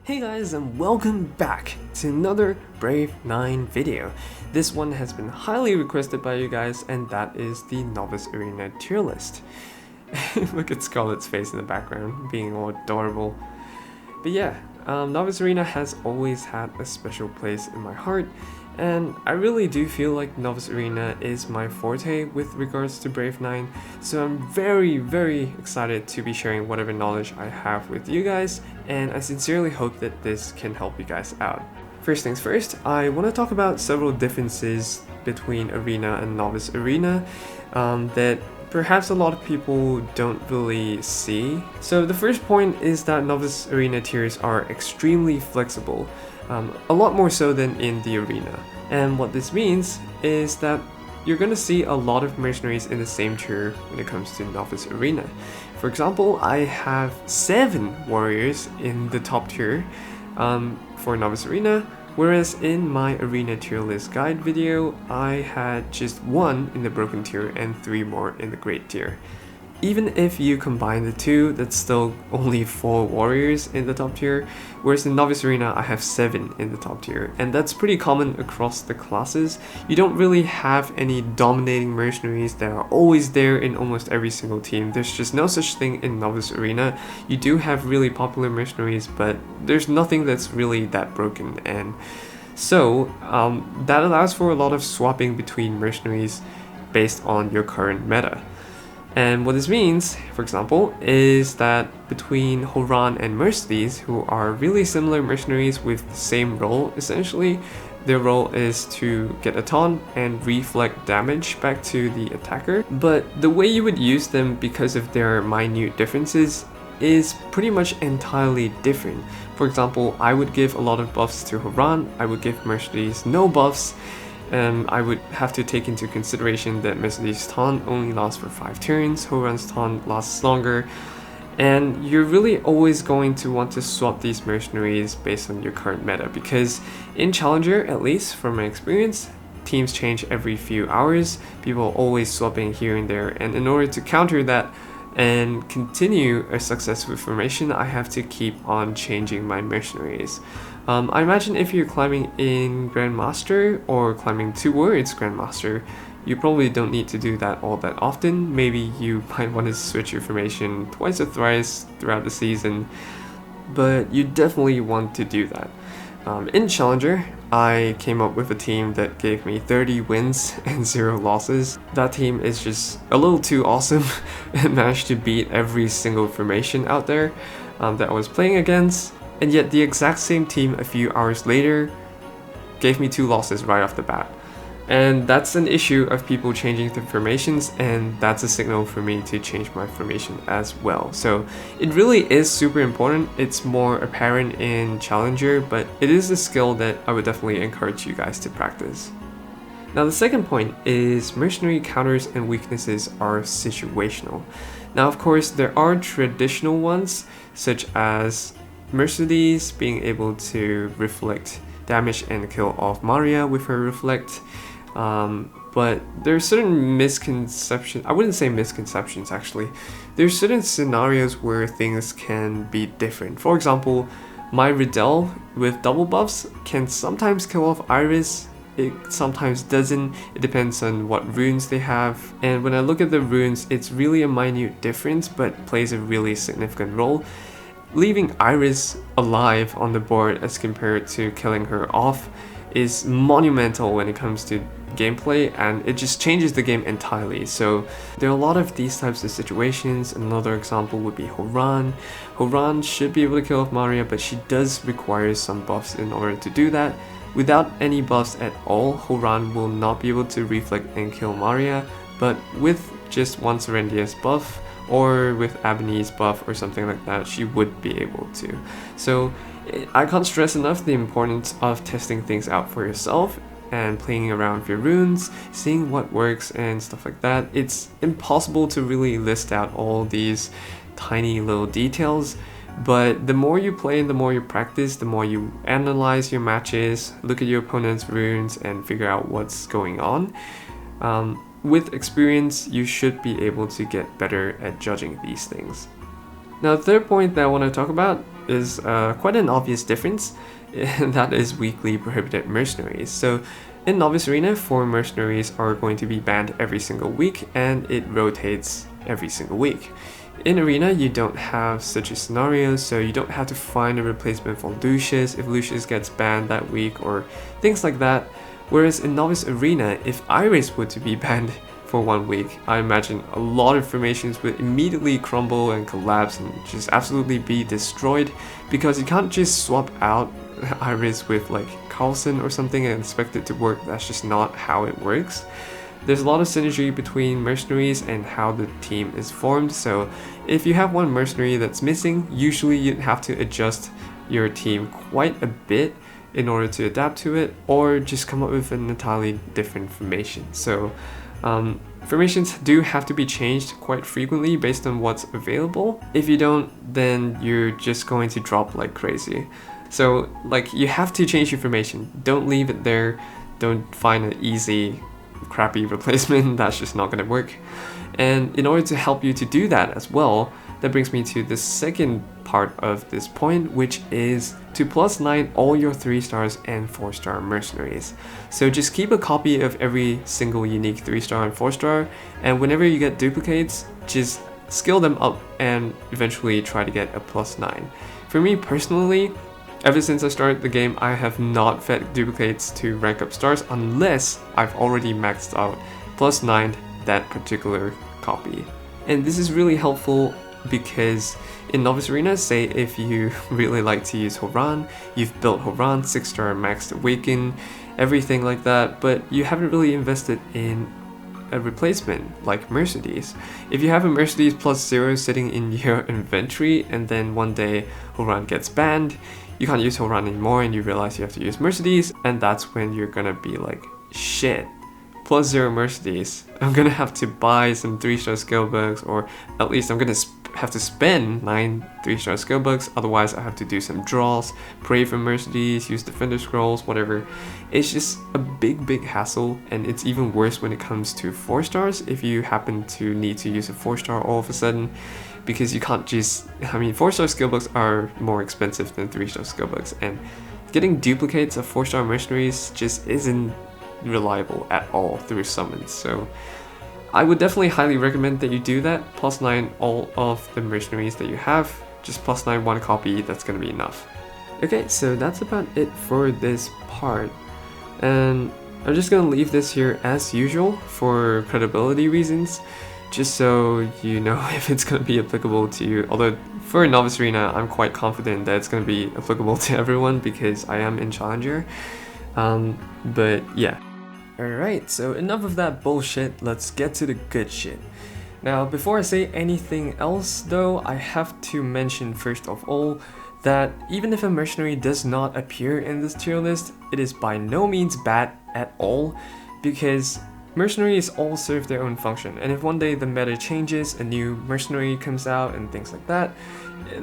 Hey guys, and welcome back to another Brave 9 video. This one has been highly requested by you guys, and that is the Novice Arena tier list. Look at Scarlett's face in the background, being all adorable. But yeah, Novice Arena has always had a special place in my heart, and I really do feel like Novice Arena is my forte with regards to Brave 9, so I'm very excited to be sharing whatever knowledge I have with you guys, and I sincerely hope that this can help you guys out. First things first, I want to talk about several differences between Arena and Novice Arena that perhaps a lot of people don't really see. So the first point is that Novice Arena tiers are extremely flexible, a lot more so than in the Arena. And what this means is that you're gonna see a lot of mercenaries in the same tier when it comes to Novice Arena. For example, I have 7 warriors in the top tier for Novice Arena, whereas in my Arena tier list guide video, I had just 1 in the broken tier and 3 more in the great tier. Even if you combine the two, that's still only 4 warriors in the top tier, whereas in Novice Arena I have 7 in the top tier, and that's pretty common across the classes. You don't really have any dominating mercenaries that are always there in almost every single team. There's just no such thing in Novice Arena. You do have really popular mercenaries, but there's nothing that's really that broken, and so that allows for a lot of swapping between mercenaries based on your current meta. And what this means, for example, is that between Horan and mercenaries, who are really similar mercenaries with the same role essentially, their role is to get a taunt and reflect damage back to the attacker. But the way you would use them, because of their minute differences, is pretty much entirely different. For example, I would give a lot of buffs to Horan, I would give mercenaries no buffs. I would have to take into consideration that Mercedes' taunt only lasts for 5 turns, Horan's taunt lasts longer, and you're really always going to want to swap these mercenaries based on your current meta, because in Challenger, at least from my experience, teams change every few hours, people are always swapping here and there, and in order to counter that and continue a successful formation, I have to keep on changing my mercenaries. I imagine if you're climbing in Grandmaster or climbing towards Grandmaster, you probably don't need to do that all that often. Maybe you might want to switch your formation twice or thrice throughout the season, but you definitely want to do that. In Challenger, I came up with a team that gave me 30 wins and 0 losses. That team is just a little too awesome and managed to beat every single formation out there that I was playing against. And yet the exact same team a few hours later gave me 2 losses right off the bat. And that's an issue of people changing their formations, and that's a signal for me to change my formation as well. So it really is super important. It's more apparent in Challenger, but it is a skill that I would definitely encourage you guys to practice. Now the second point is mercenary counters and weaknesses are situational. Now of course there are traditional ones, such as Mercedes being able to reflect damage and kill off Maria with her reflect, but there are certain misconceptions, I wouldn't say misconceptions actually, there's certain scenarios where things can be different. For example, my Riddell with double buffs can sometimes kill off Iris, it sometimes doesn't, it depends on what runes they have, and when I look at the runes, it's really a minute difference but plays a really significant role. Leaving Iris alive on the board as compared to killing her off is monumental when it comes to gameplay, and it just changes the game entirely. So there are a lot of these types of situations. Another example would be Horan. Horan should be able to kill off Maria, but she does require some buffs in order to do that. Without any buffs at all, Horan will not be able to reflect and kill Maria, but with just one Serendia's buff, or with Ebony's buff or something like that, she would be able to. So I can't stress enough the importance of testing things out for yourself and playing around with your runes, seeing what works and stuff like that. It's impossible to really list out all these tiny little details, but the more you play and the more you practice, the more you analyze your matches, look at your opponent's runes and figure out what's going on. With experience, you should be able to get better at judging these things. Now, the third point that I want to talk about is quite an obvious difference, and that is weekly prohibited mercenaries. So in Novice Arena, 4 mercenaries are going to be banned every single week, and it rotates every single week. In Arena, you don't have such a scenario, so you don't have to find a replacement for Lucius if Lucius gets banned that week or things like that. Whereas in Novice Arena, if Iris were to be banned for 1 week, I imagine a lot of formations would immediately crumble and collapse and just absolutely be destroyed, because you can't just swap out Iris with like Carlson or something and expect it to work. That's just not how it works. There's a lot of synergy between mercenaries and how the team is formed, so if you have one mercenary that's missing, usually you'd have to adjust your team quite a bit in order to adapt to it, or just come up with an entirely different formation. So formations do have to be changed quite frequently based on what's available. If you don't, then you're just going to drop like crazy. So like, you have to change your formation. Don't leave it there. Don't find an easy crappy replacement. That's just not gonna work. And in order to help you to do that as well, that brings me to the second part of this point, which is to +9 all your 3 stars and 4-star mercenaries. So just keep a copy of every single unique 3-star and 4-star, and whenever you get duplicates, just skill them up and eventually try to get a +9. For me personally, ever since I started the game, I have not fed duplicates to rank up stars unless I've already maxed out +9 that particular copy. And this is really helpful because in Novice Arena, say if you really like to use Horan, you've built Horan 6-star maxed Awaken, everything like that, but you haven't really invested in a replacement like Mercedes. If you have a Mercedes +0 sitting in your inventory and then one day Horan gets banned, you can't use Horan anymore and you realize you have to use Mercedes, and that's when you're gonna be like, shit, +0 Mercedes, I'm gonna have to buy some 3-star skill bugs, or at least I'm gonna have to spend 9 3-star skill bugs, otherwise I have to do some draws, pray for Mercedes, use defender scrolls, whatever. It's just a big hassle, and it's even worse when it comes to 4 stars if you happen to need to use a 4-star all of a sudden, because you can't just, 4-star skill bugs are more expensive than 3-star skill bugs, and getting duplicates of 4-star mercenaries just isn't reliable at all through summons. So I would definitely highly recommend that you do that. +9 all of the mercenaries that you have, just +9 one copy, that's gonna be enough. Okay, so that's about it for this part, and I'm just gonna leave this here as usual for credibility reasons, just so you know if it's gonna be applicable to you. Although for Novice Arena, I'm quite confident that it's gonna be applicable to everyone because I am in Challenger. But yeah. Alright, so enough of that bullshit, let's get to the good shit. Now, before I say anything else though, I have to mention first of all that even if a mercenary does not appear in this tier list, it is by no means bad at all, because mercenaries all serve their own function, and if one day the meta changes, a new mercenary comes out and things like that,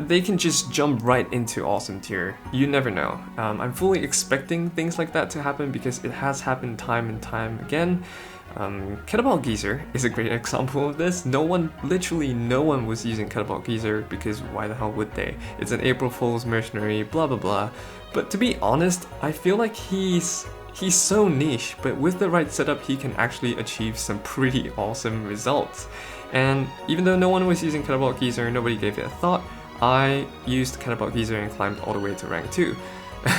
they can just jump right into awesome tier. You never know. I'm fully expecting things like that to happen because it has happened time and time again. Kettlebell Geezer is a great example of this. Literally no one was using Kettlebell Geezer because why the hell would they? It's an April Fool's mercenary, blah blah blah. But to be honest, I feel like he's so niche, but with the right setup he can actually achieve some pretty awesome results. And even though no one was using Kettlebell Geezer, nobody gave it a thought, I used Kettlebell Geezer and climbed all the way to rank 2.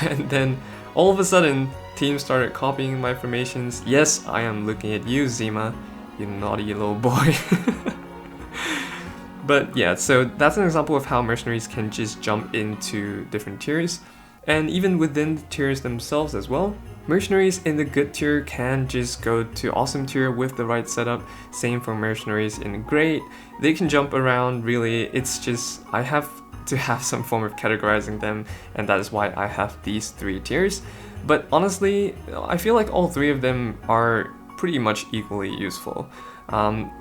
And then all of a sudden, teams started copying my formations. Yes, I am looking at you, Zima, you naughty little boy. But yeah, so that's an example of how mercenaries can just jump into different tiers, and even within the tiers themselves as well. Mercenaries in the good tier can just go to awesome tier with the right setup. Same for mercenaries in great. They can jump around, really. It's just I have to have some form of categorizing them, and that is why I have these 3 tiers. But honestly, I feel like all 3 of them are pretty much equally useful.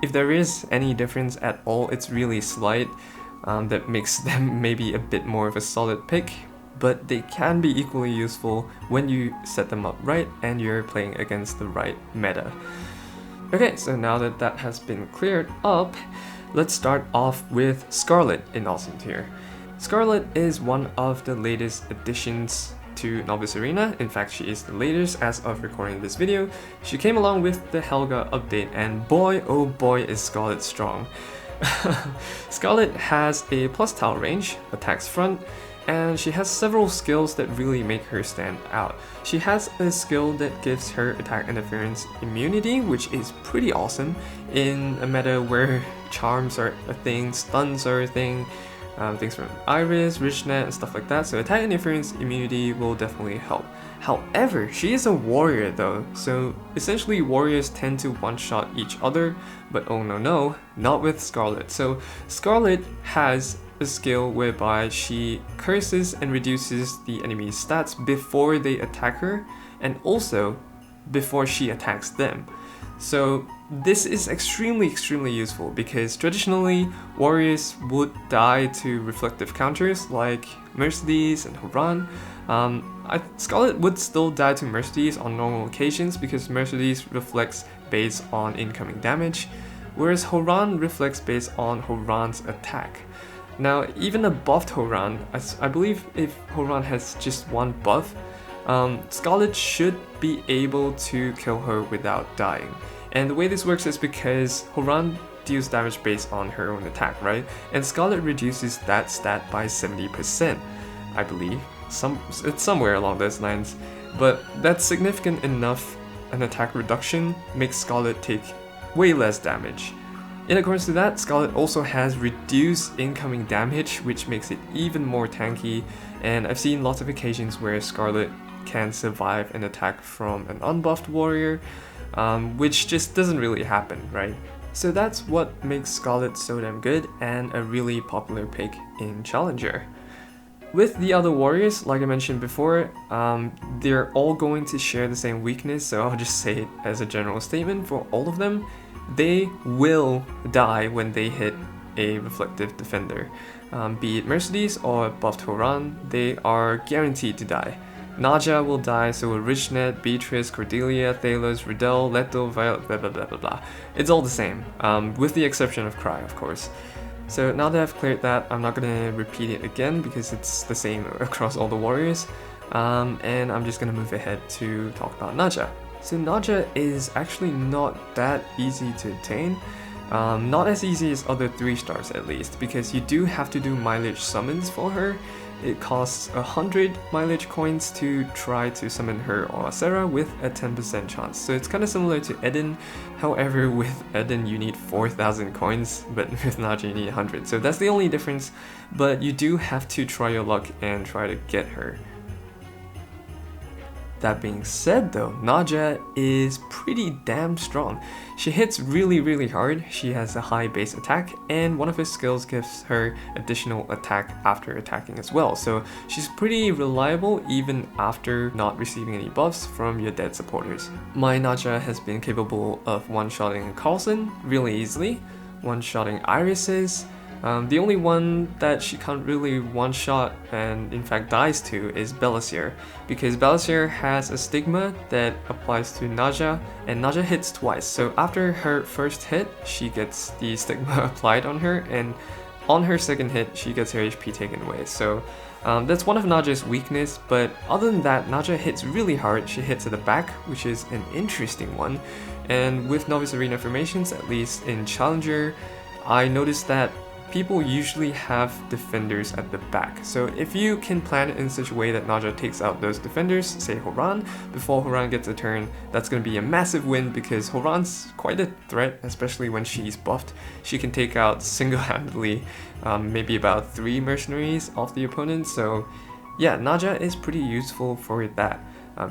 If there is any difference at all, it's really slight. That makes them maybe a bit more of a solid pick, but they can be equally useful when you set them up right and you're playing against the right meta. Okay, so now that that has been cleared up, let's start off with Scarlet in awesome tier. Scarlet is one of the latest additions to Novice Arena. In fact, she is the latest as of recording this video. She came along with the Helga update, and boy oh boy is Scarlet strong. Scarlet has a plus tile range, attacks front, and she has several skills that really make her stand out. She has a skill that gives her attack interference immunity, which is pretty awesome in a meta where charms are a thing, stuns are a thing, things from Iris, Richnet, and stuff like that, so attack interference immunity will definitely help. However, she is a warrior though, so essentially warriors tend to one-shot each other, but oh no, not with Scarlet. So Scarlet has a skill whereby she curses and reduces the enemy's stats before they attack her, and also before she attacks them. So this is extremely useful because traditionally warriors would die to reflective counters like Mercenaries and Horan. Scarlet would still die to Mercenaries on normal occasions because Mercenaries reflects based on incoming damage, whereas Horan reflects based on Horan's attack. Now, even a buffed Horan, I believe if Horan has just one buff, Scarlet should be able to kill her without dying. And the way this works is because Horan deals damage based on her own attack, right? And Scarlet reduces that stat by 70%, I believe. It's somewhere along those lines. But that's significant enough. An attack reduction makes Scarlet take way less damage. In accordance to that, Scarlet also has reduced incoming damage, which makes it even more tanky, and I've seen lots of occasions where Scarlet can survive an attack from an unbuffed warrior, which just doesn't really happen, right? So that's what makes Scarlet so damn good and a really popular pick in Challenger. With the other warriors, like I mentioned before, they're all going to share the same weakness, so I'll just say it as a general statement for all of them. They will die when they hit a reflective defender. Be it Mercenaries or buffed Horan, they are guaranteed to die. Naja will die, so will Richnet, Beatrice, Cordelia, Thalos, Riddell, Leto, Violet, blah blah blah blah blah. It's all the same, with the exception of Cry, of course. So now that I've cleared that, I'm not gonna repeat it again because it's the same across all the warriors, and I'm just gonna move ahead to talk about Naja. So Naja is actually not that easy to obtain, not as easy as other 3 stars at least, because you do have to do mileage summons for her. It costs 100 mileage coins to try to summon her or Sarah with a 10% chance. So it's kind of similar to Eden, however with Eden you need 4,000 coins, but with Naja you need 100. So that's the only difference, but you do have to try your luck and try to get her. That being said though, Naja is pretty damn strong. She hits really hard, she has a high base attack, and one of her skills gives her additional attack after attacking as well. So she's pretty reliable even after not receiving any buffs from your dead supporters. My Naja has been capable of one-shotting Carlson really easily, one-shotting Irises. The only one that she can't really one-shot and in fact dies to is Belisir, because Belisir has a stigma that applies to Naja, and Naja hits twice. So after her first hit, she gets the stigma applied on her, and on her second hit, she gets her HP taken away. So that's one of Naja's weakness, but other than that, Naja hits really hard. She hits at the back, which is an interesting one. And with Novice Arena formations, at least in Challenger, I noticed that people usually have defenders at the back. So if you can plan it in such a way that Naja takes out those defenders, say Horan, before Horan gets a turn, that's going to be a massive win because Horan's quite a threat, especially when she's buffed. She can take out single-handedly maybe about 3 mercenaries off the opponent, so yeah, Naja is pretty useful for that.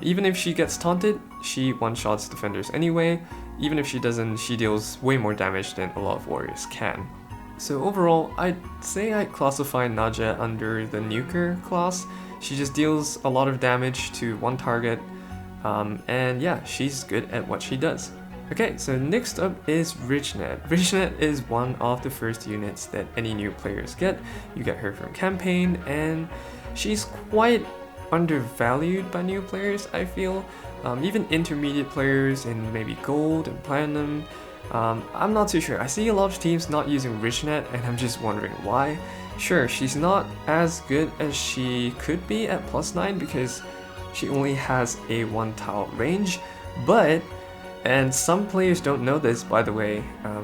Even if she gets taunted, she one-shots defenders anyway. Even if she doesn't, she deals way more damage than a lot of warriors can. So overall, I'd say I'd classify Naja under the nuker class. She just deals a lot of damage to one target, and yeah, she's good at what she does. Okay, so next up is Richnet. Richnet is one of the first units that any new players get. You get her from campaign, and she's quite undervalued by new players, I feel. Even intermediate players in maybe gold and platinum. I'm not too sure. I see a lot of teams not using Richnet, and I'm just wondering why. Sure, she's not as good as she could be at +9 because she only has a 1 tile range, but, and some players don't know this by the way,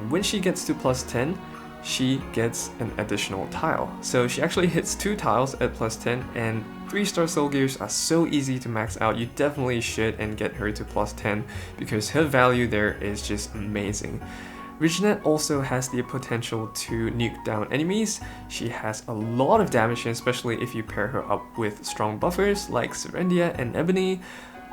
when she gets to +10, she gets an additional tile. So she actually hits 2 tiles at +10, and 3-star soul gears are so easy to max out. You definitely should and get her to +10 because her value there is just amazing. Reginette also has the potential to nuke down enemies. She has a lot of damage, especially if you pair her up with strong buffers like Serendia and Ebony.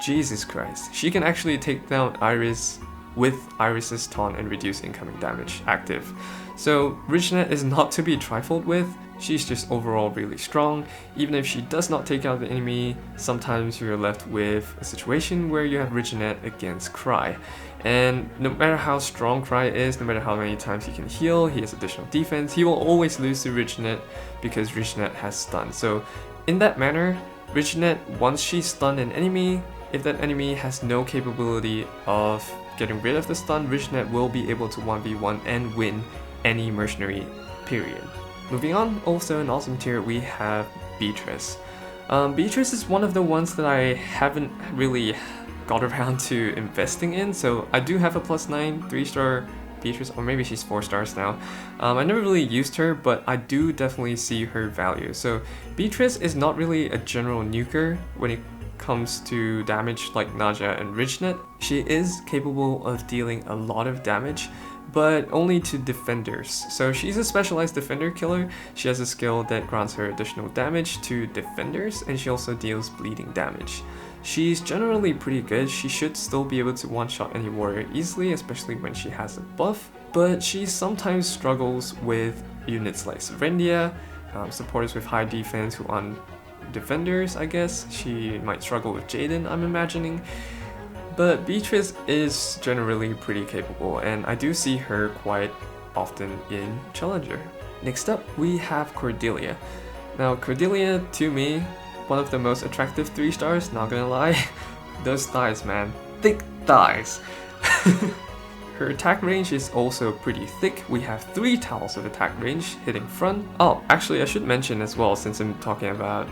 Jesus Christ, she can actually take down Iris with Iris's taunt and reduce incoming damage active. So Reginette is not to be trifled with. She's just overall really strong. Even if she does not take out the enemy, sometimes you're left with a situation where you have Reginette against Cry. And no matter how strong Cry is, no matter how many times he can heal, he has additional defense, he will always lose to Reginette because Reginette has stun. So in that manner, Reginette, once she's stunned an enemy, if that enemy has no capability of getting rid of the stun, Reginette will be able to 1v1 and win any mercenary, period. Moving on, also an awesome tier, we have Beatrice. Beatrice is one of the ones that I haven't really got around to investing in, so I do have a +9 3-star Beatrice, or maybe she's 4 stars now. I never really used her, but I do definitely see her value. So Beatrice is not really a general nuker when it comes to damage like Naja and Reginette. She is capable of dealing a lot of damage, but only to defenders. So she's a specialized defender killer. She has a skill that grants her additional damage to defenders, and she also deals bleeding damage. She's generally pretty good. She should still be able to one-shot any warrior easily, especially when she has a buff, but she sometimes struggles with units like Serendia, supporters with high defense who aren't defenders, I guess. She might struggle with Jaden, I'm imagining. But Beatrice is generally pretty capable, and I do see her quite often in Challenger. Next up, we have Cordelia. Now, Cordelia, to me, one of the most attractive 3 stars, not gonna lie. Those thighs, man. Thick thighs. Her attack range is also pretty thick. We have 3 tiles of attack range hitting front. Oh, actually I should mention as well, since I'm talking about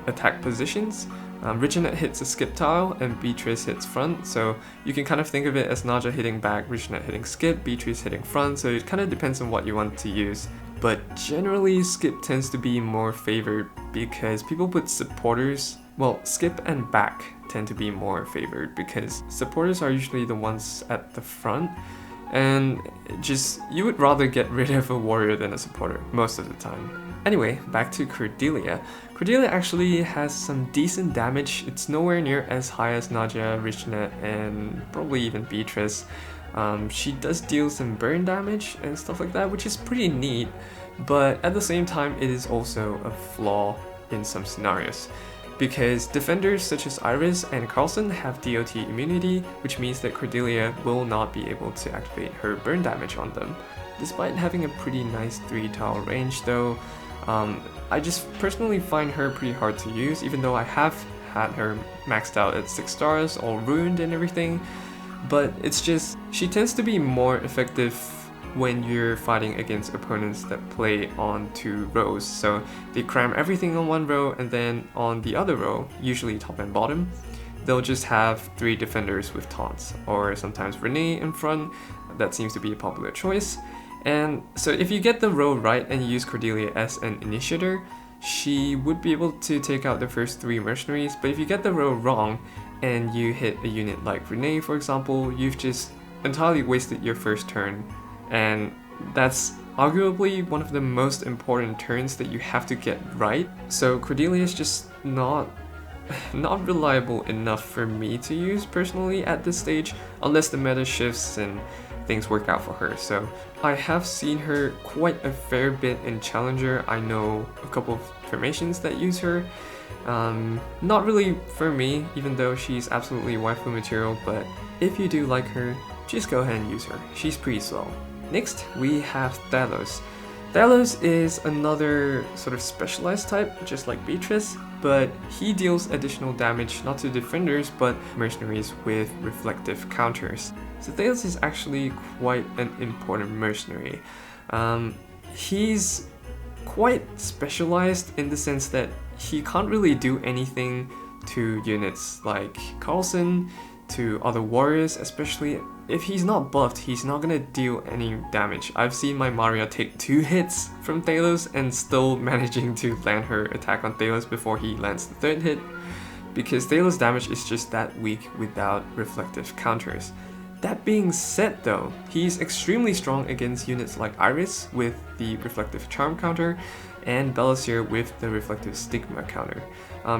attack positions, Reginette hits a skip tile and Beatrice hits front, so you can kind of think of it as Naja hitting back, Reginette hitting skip, Beatrice hitting front, so it kind of depends on what you want to use. But generally skip tends to be more favored because people put supporters, well, skip and back tend to be more favored because supporters are usually the ones at the front, and just, you would rather get rid of a warrior than a supporter most of the time. Anyway, back to Cordelia. Cordelia actually has some decent damage. It's nowhere near as high as Naja, Reginette, and probably even Beatrice. She does deal some burn damage and stuff like that, which is pretty neat, but at the same time it is also a flaw in some scenarios. Because defenders such as Iris and Carlson have DOT immunity, which means that Cordelia will not be able to activate her burn damage on them. Despite having a pretty nice 3-tile range though, I just personally find her pretty hard to use, even though I have had her maxed out at 6 stars, all ruined and everything. But it's just, she tends to be more effective when you're fighting against opponents that play on 2 rows. So they cram everything on 1 row, and then on the other row, usually top and bottom, they'll just have 3 defenders with taunts, or sometimes Renee in front. That seems to be a popular choice. And so if you get the row right and you use Cordelia as an initiator, she would be able to take out the first 3 mercenaries. But if you get the row wrong and you hit a unit like Renee, for example, you've just entirely wasted your first turn, and that's arguably one of the most important turns that you have to get right. So Cordelia is just not reliable enough for me to use personally at this stage, unless the meta shifts and things work out for her. So I have seen her quite a fair bit in Challenger. I know a couple of formations that use her. Not really for me, even though she's absolutely waifu material, but if you do like her, just go ahead and use her. She's pretty swell. Next, we have Thalos. Thalos is another sort of specialized type, just like Beatrice, but he deals additional damage not to defenders, but mercenaries with reflective counters. So Thalos is actually quite an important mercenary. He's quite specialized in the sense that he can't really do anything to units like Carlson, to other warriors, especially if he's not buffed, he's not gonna deal any damage. I've seen my Maria take 2 hits from Thalos and still managing to land her attack on Thalos before he lands the 3rd hit, because Thalos' damage is just that weak without reflective counters. That being said though, he's extremely strong against units like Iris with the reflective charm counter and Belisir with the reflective stigma counter.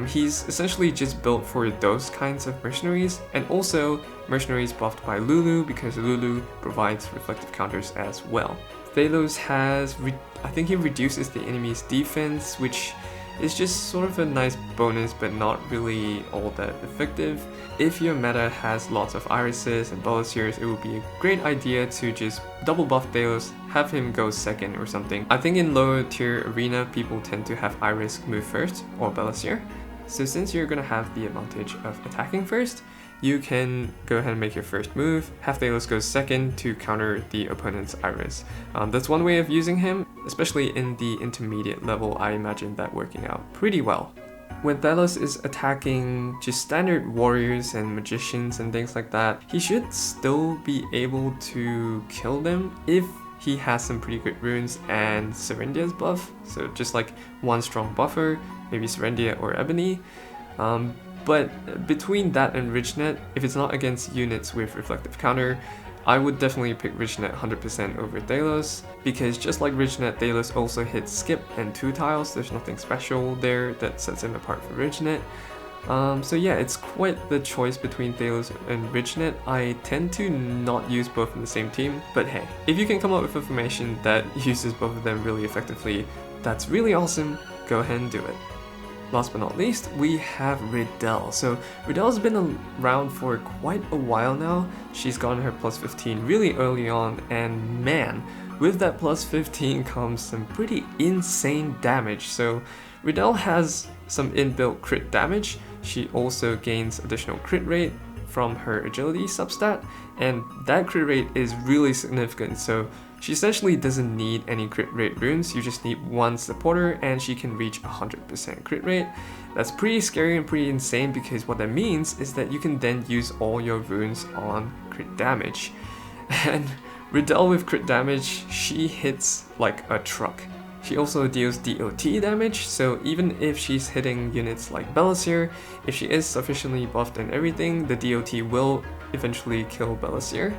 He's essentially just built for those kinds of mercenaries, and also mercenaries buffed by Lulu because Lulu provides reflective counters as well. Thalos has, I think he reduces the enemy's defense, which is just sort of a nice bonus but not really all that effective. If your meta has lots of Irises and Belisirs, it would be a great idea to just double buff Thalos, have him go 2nd or something. I think in lower tier arena, people tend to have Iris move first or Belisir. So since you're gonna have the advantage of attacking first, you can go ahead and make your first move, have Thalos go 2nd to counter the opponent's Iris. That's one way of using him, especially in the intermediate level. I imagine that working out pretty well. When Thalos is attacking just standard warriors and magicians and things like that, he should still be able to kill them if he has some pretty good runes and Serendia's buff. So just like one strong buffer, maybe Serendia or Ebony. But between that and Richnet, if it's not against units with reflective counter, I would definitely pick Richnet 100% over Thalos, because just like Richnet, Thalos also hits skip and 2 tiles. There's nothing special there that sets him apart from Richnet. So yeah, it's quite the choice between Thalos and Richnet. I tend to not use both in the same team, but hey, if you can come up with a formation that uses both of them really effectively, that's really awesome. Go ahead and do it. Last but not least, we have Riddell. So Riddell's been around for quite a while now. She's gotten her plus 15 really early on, and man, with that plus 15 comes some pretty insane damage. So Riddell has some inbuilt crit damage. She also gains additional crit rate from her agility substat, and that crit rate is really significant. So she essentially doesn't need any crit rate runes, you just need one supporter and she can reach 100% crit rate. That's pretty scary and pretty insane, because what that means is that you can then use all your runes on crit damage. And Riddell with crit damage, she hits like a truck. She also deals DOT damage, so even if she's hitting units like Belisir, if she is sufficiently buffed and everything, the DOT will eventually kill Belisir.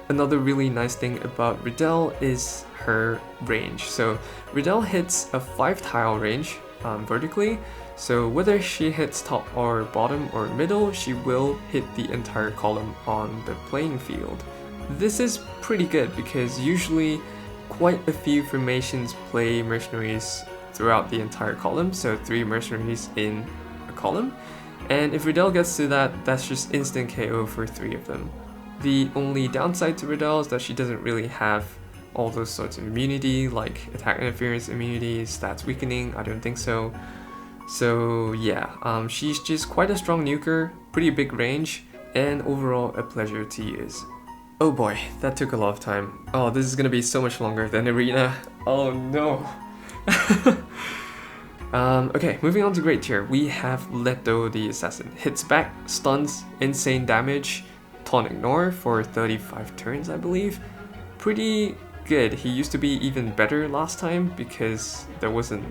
Another really nice thing about Riddell is her range. So Riddell hits a 5 tile range vertically, so whether she hits top or bottom or middle, she will hit the entire column on the playing field. This is pretty good because usually quite a few formations play mercenaries throughout the entire column, so 3 mercenaries in a column, and if Riddell gets to that, that's just instant KO for 3 of them. The only downside to Riddell is that she doesn't really have all those sorts of immunity, like attack interference immunity, stats weakening. I don't think so. So yeah, she's just quite a strong nuker, pretty big range, and overall a pleasure to use. Oh boy, that took a lot of time. Oh, this is gonna be so much longer than Arena. Oh no. Okay, moving on to Great Tier, we have Leto the Assassin. Hits back, stuns, insane damage, taunt ignore for 35 turns, I believe. Pretty good. He used to be even better last time because there wasn't,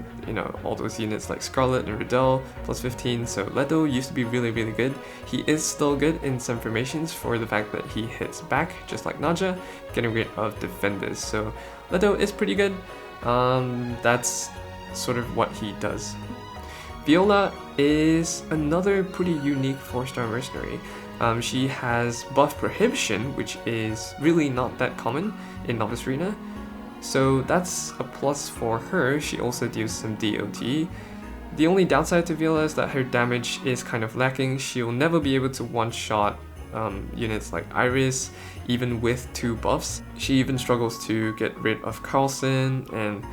all those units like Scarlet and Riddell plus 15, so Leto used to be really, really good. He is still good in some formations for the fact that he hits back, just like Naja, getting rid of defenders. So Leto is pretty good. That's sort of what he does. Viola is another pretty unique 4-star mercenary. She has buff prohibition, which is really not that common in Novice Arena, so that's a plus for her. She also deals some DOT. The only downside to Viola is that her damage is kind of lacking. She'll never be able to one-shot units like Iris, even with 2 buffs. She even struggles to get rid of Carlson and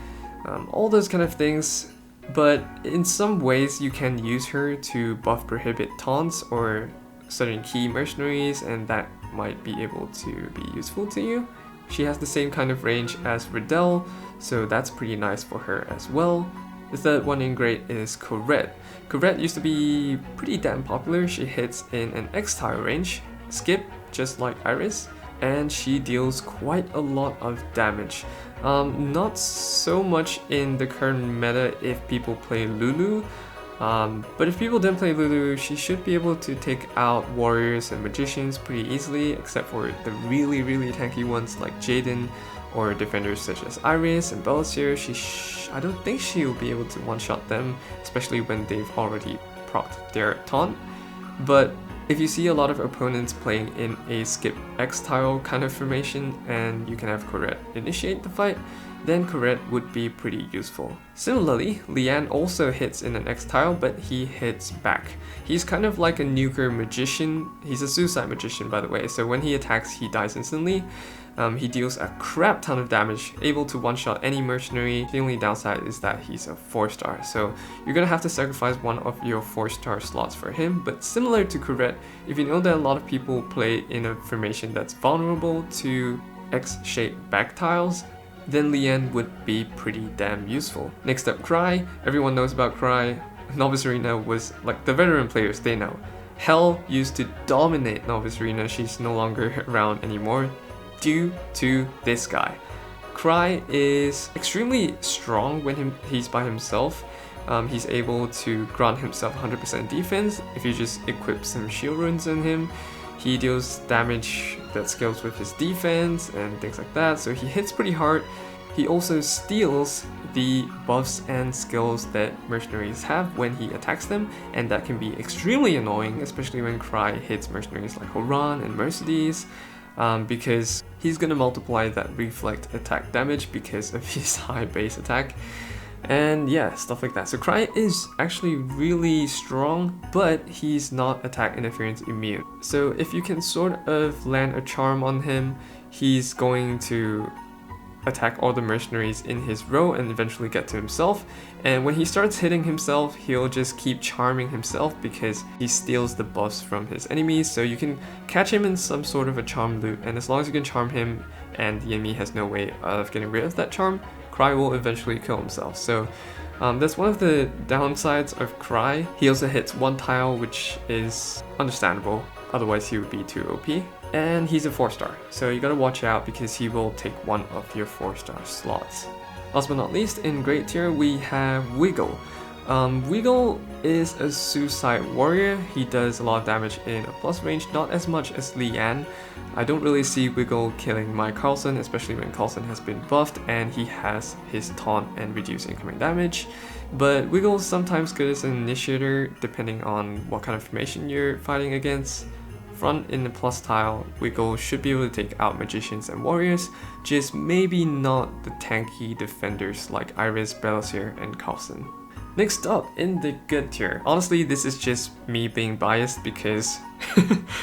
all those kind of things. But in some ways you can use her to buff prohibit taunts or certain key mercenaries, and that might be able to be useful to you. She has the same kind of range as Riddell, so that's pretty nice for her as well. The third one in great is Corette. Corette used to be pretty damn popular. She hits in an X-tile range, skip, just like Iris, and she deals quite a lot of damage. Not so much in the current meta if people play Lulu, but if people didn't play Lulu, she should be able to take out warriors and magicians pretty easily, except for the really tanky ones like Jaden, or defenders such as Iris and Belasier. I don't think she'll be able to one-shot them, especially when they've already procced their taunt. But if you see a lot of opponents playing in a skip X-tile kind of formation and you can have Corette initiate the fight, then Corette would be pretty useful. Similarly, Lian also hits in an X-tile, but he hits back. He's kind of like a nuker magician. He's a suicide magician, by the way, so when he attacks, he dies instantly. He deals a crap ton of damage, able to one-shot any mercenary. The only downside is that he's a 4-star, so you're gonna have to sacrifice one of your 4-star slots for him. But similar to Corette, if you know that a lot of people play in a formation that's vulnerable to X-shaped back tiles, then Lian would be pretty damn useful. Next up, Cry. Everyone knows about Cry. Novice Arena was, like, the veteran players, they know. Hell used to dominate Novice Arena. She's no longer around anymore due to this guy. Cry is extremely strong when he's by himself. He's able to grant himself 100% defense if you just equip some shield runes on him. He deals damage that scales with his defense and things like that, so he hits pretty hard. He also steals the buffs and skills that mercenaries have when he attacks them, and that can be extremely annoying, especially when Cry hits mercenaries like Horan and Mercedes, because he's gonna multiply that reflect attack damage because of his high base attack. And yeah, stuff like that. So Cry is actually really strong, but he's not attack interference immune. So if you can sort of land a charm on him, he's going to attack all the mercenaries in his row and eventually get to himself. And when he starts hitting himself, he'll just keep charming himself because he steals the buffs from his enemies. So you can catch him in some sort of a charm loop, and as long as you can charm him and the enemy has no way of getting rid of that charm, Cry will eventually kill himself. So that's one of the downsides of Cry. He also hits one tile, which is understandable, otherwise he would be too OP. And he's a 4-star, so you gotta watch out because he will take one of your 4-star slots. Last but not least, in great tier we have Wiggle. Wiggle is a suicide warrior. He does a lot of damage in a plus range, not as much as Lian. I don't really see Wiggle killing my Carlson, especially when Carlson has been buffed and he has his taunt and reduce incoming damage. But Wiggle is sometimes good as an initiator, depending on what kind of formation you're fighting against. Front in the plus tile, Wiggle should be able to take out magicians and warriors, just maybe not the tanky defenders like Iris, Belasier, and Carlson. Next up, in the good tier. Honestly, this is just me being biased because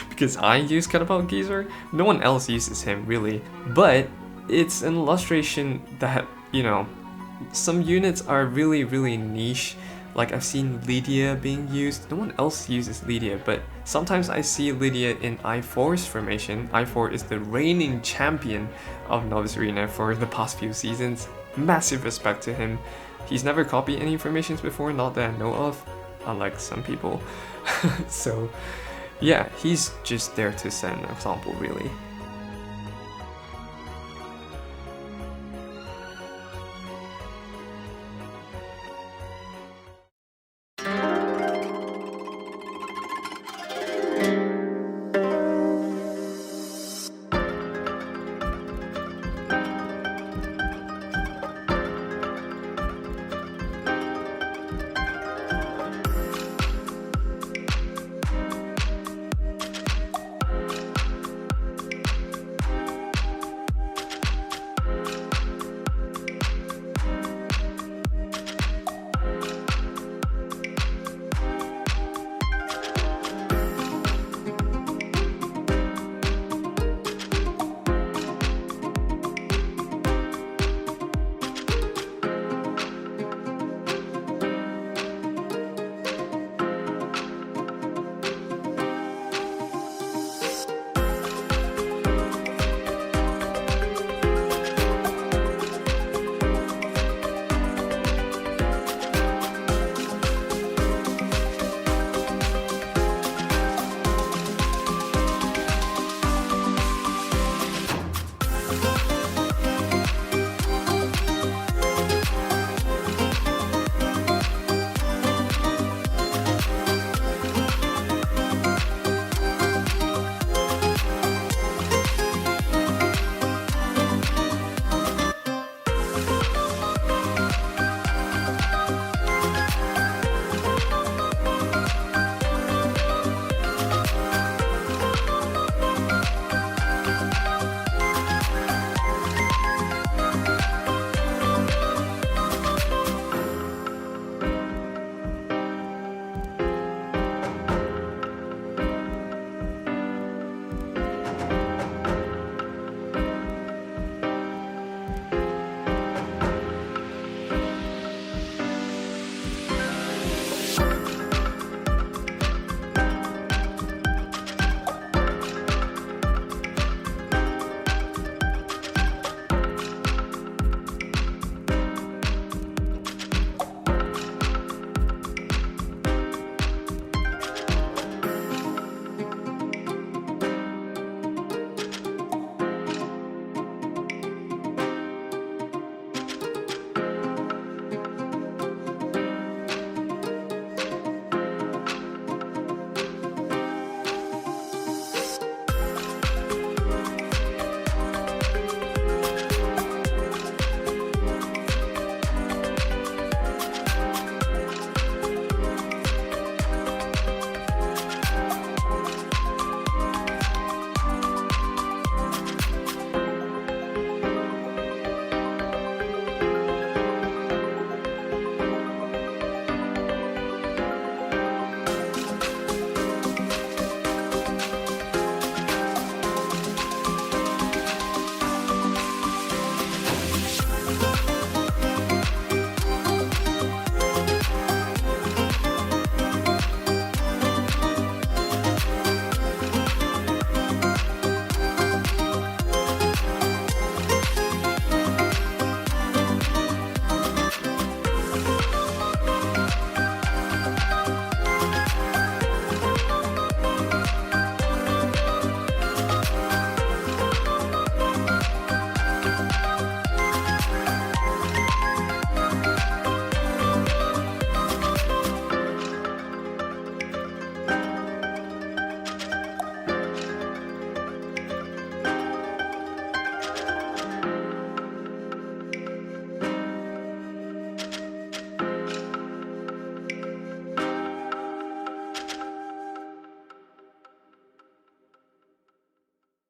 because I use Catapult Geezer. No one else uses him, really. But it's an illustration that, you know, some units are really niche. Like, I've seen Lydia being used. No one else uses Lydia, but sometimes I see Lydia in I4's formation. I4 is the reigning champion of Novice Arena for the past few seasons. Massive respect to him. He's never copied any formations before, not that I know of, unlike some people. So yeah, he's just there to set an example, really.